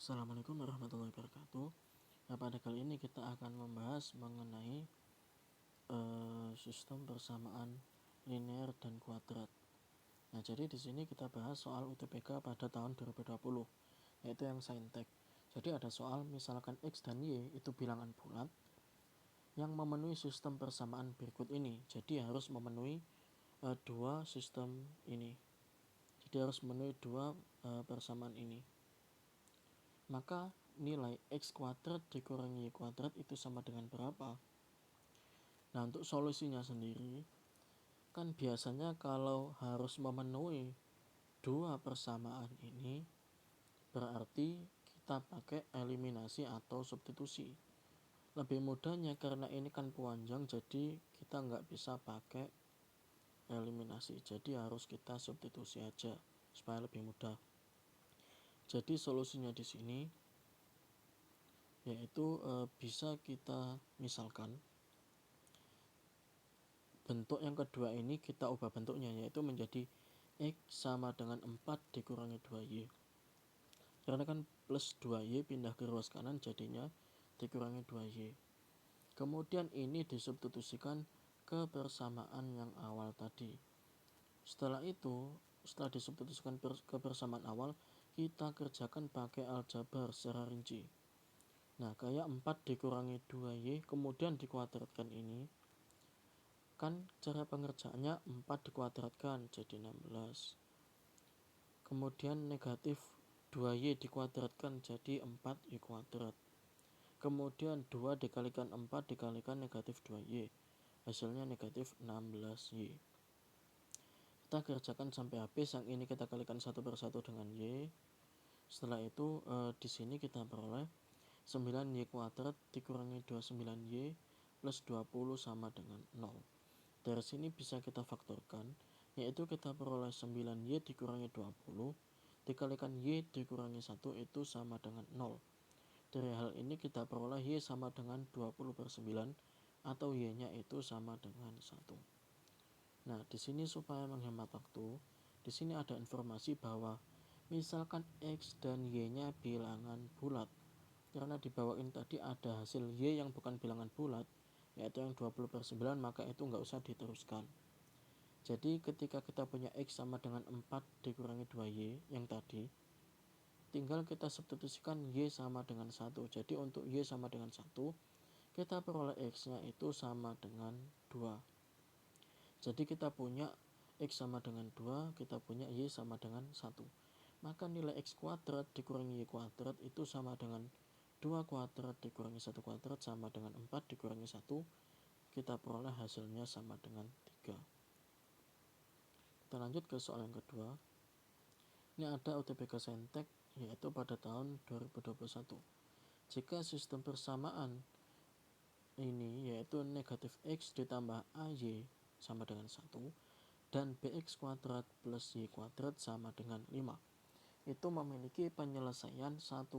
Assalamualaikum warahmatullahi wabarakatuh. Pada kali ini kita akan membahas mengenai sistem persamaan linear dan kuadrat. Nah, jadi di sini kita bahas soal UTBK pada tahun 2020, yaitu yang saintek. Jadi ada soal misalkan X dan Y itu bilangan bulat yang memenuhi sistem persamaan berikut ini. Jadi harus memenuhi dua sistem ini. Jadi harus memenuhi dua persamaan ini. Maka nilai X kuadrat dikurangi Y kuadrat itu sama dengan berapa? Nah, untuk solusinya sendiri, kan biasanya kalau harus memenuhi dua persamaan ini, berarti kita pakai eliminasi atau substitusi. Lebih mudahnya karena ini kan panjang, jadi kita nggak bisa pakai eliminasi. Jadi harus kita substitusi aja supaya lebih mudah. Jadi solusinya di sini yaitu bisa kita misalkan bentuk yang kedua ini kita ubah bentuknya, yaitu menjadi X sama dengan 4 dikurangi 2Y. Karena kan plus 2Y pindah ke ruas kanan jadinya dikurangi 2Y. Kemudian ini disubstitusikan ke persamaan yang awal tadi. Setelah itu, setelah disubstitusikan ke persamaan awal, kita kerjakan pakai aljabar secara rinci. Nah, kayak 4 dikurangi 2Y kemudian dikuadratkan ini, kan cara pengerjaannya 4 dikuadratkan jadi 16. Kemudian negatif 2Y dikuadratkan jadi 4Y kuadrat. Kemudian 2 dikalikan 4 dikalikan negatif 2Y. Hasilnya negatif 16Y. Kita kerjakan sampai habis. Yang ini kita kalikan satu per satu dengan Y. Setelah itu di sini kita peroleh 9Y kuadrat dikurangi 29Y plus 20 sama dengan 0. Dari sini bisa kita faktorkan, yaitu kita peroleh 9Y dikurangi 20 dikalikan Y dikurangi 1 itu sama dengan 0. Dari hal ini kita peroleh Y sama dengan 20 per 9 atau Y nya itu sama dengan 1. Nah, di sini supaya menghemat waktu, di sini ada informasi bahwa misalkan X dan Y nya bilangan bulat, karena di bawah ini tadi ada hasil Y yang bukan bilangan bulat, yaitu yang 20 per 9, maka itu nggak usah diteruskan. Jadi ketika kita punya X sama dengan 4 dikurangi 2Y yang tadi, tinggal kita substitusikan Y sama dengan 1. Jadi untuk Y sama dengan 1, kita peroleh X nya itu sama dengan 2. Jadi kita punya X sama dengan 2, kita punya Y sama dengan 1. Maka nilai X kuadrat dikurangi Y kuadrat itu sama dengan 2 kuadrat dikurangi 1 kuadrat sama dengan 4 dikurangi 1. Kita peroleh hasilnya sama dengan 3. Kita lanjut ke soal yang kedua. Ini ada UTBK saintek, yaitu pada tahun 2021. Jika sistem persamaan ini yaitu negatif X ditambah AY sama dengan 1 dan BX kuadrat plus Y kuadrat sama dengan 5, itu memiliki penyelesaian 1,2.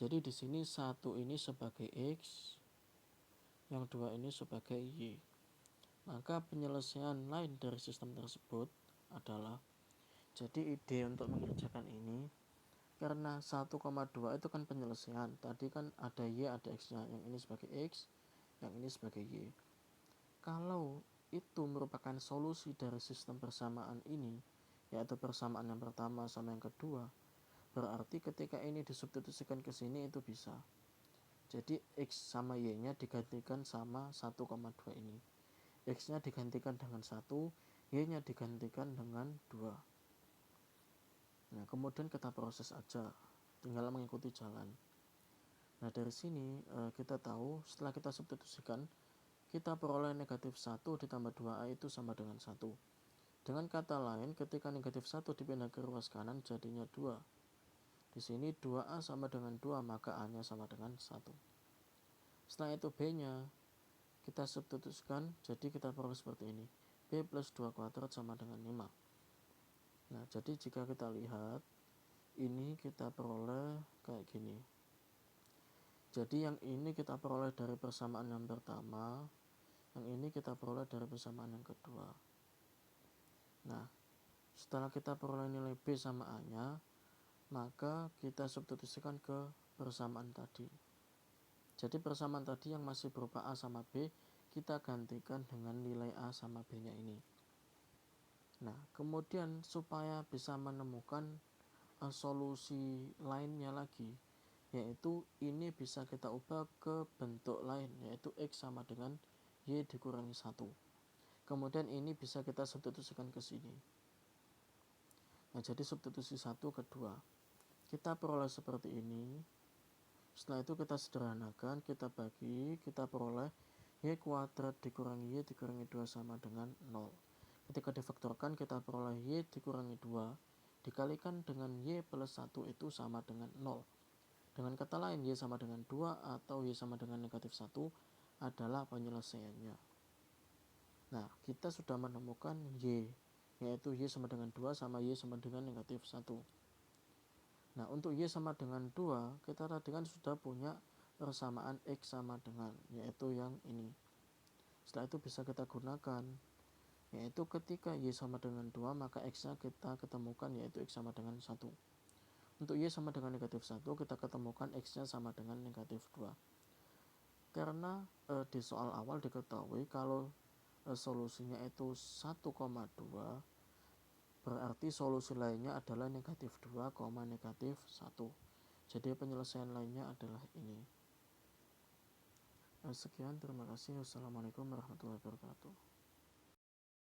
Jadi di sini 1 ini sebagai X, yang 2 ini sebagai Y. Maka penyelesaian lain dari sistem tersebut adalah, jadi ide untuk mengerjakan ini, karena 1,2 itu kan penyelesaian, tadi kan ada Y ada X nya, yang ini sebagai X, yang ini sebagai Y. Kalau itu merupakan solusi dari sistem persamaan ini, yaitu persamaan yang pertama sama yang kedua, berarti ketika ini disubstitusikan ke sini itu bisa. Jadi X sama Y nya digantikan sama 1,2 ini, X nya digantikan dengan 1, Y nya digantikan dengan 2. Nah, kemudian kita proses aja, tinggal mengikuti jalan. Nah, dari sini kita tahu setelah kita substitusikan, kita peroleh negatif 1 ditambah 2A itu sama dengan 1. Dengan kata lain, ketika negatif 1 dipindah ke ruas kanan jadinya 2. Di sini 2A sama dengan 2, maka A-nya sama dengan 1. Setelah itu B-nya kita substitusikan, jadi kita peroleh seperti ini. B plus 2 kuadrat sama dengan 5. Nah, jadi jika kita lihat, ini kita peroleh kayak gini. Jadi yang ini kita peroleh dari persamaan yang pertama, yang ini kita peroleh dari persamaan yang kedua. Nah, setelah kita peroleh nilai B sama A nya, maka kita substitusikan ke persamaan tadi. Jadi persamaan tadi yang masih berupa A sama B, kita gantikan dengan nilai A sama B nya ini. Nah, kemudian supaya bisa menemukan solusi lainnya lagi, yaitu ini bisa kita ubah ke bentuk lain, yaitu X sama dengan Y dikurangi 1. Kemudian ini bisa kita substitusikan ke sini. Nah, jadi substitusi 1 ke 2. Kita peroleh seperti ini. Setelah itu kita sederhanakan, kita bagi, kita peroleh Y kuadrat dikurangi Y dikurangi 2 sama dengan 0. Ketika difaktorkan, kita peroleh Y dikurangi 2 dikalikan dengan Y plus 1 itu sama dengan 0. Dengan kata lain, Y sama dengan 2 atau Y sama dengan negatif 1 adalah penyelesaiannya. Nah, kita sudah menemukan Y, yaitu Y sama dengan 2 sama Y sama dengan negatif 1. Nah, untuk Y sama dengan 2, kita tadi kan sudah punya persamaan X sama dengan, yaitu yang ini. Setelah itu bisa kita gunakan, yaitu ketika Y sama dengan 2, maka X-nya kita ketemukan, yaitu X sama dengan 1. Untuk Y sama dengan negatif 1, kita ketemukan X-nya sama dengan negatif 2. Karena di soal awal diketahui kalau solusinya itu 1,2, berarti solusi lainnya adalah negatif 2, negatif 1. Jadi penyelesaian lainnya adalah ini. Sekian, terima kasih. Wassalamualaikum warahmatullahi wabarakatuh.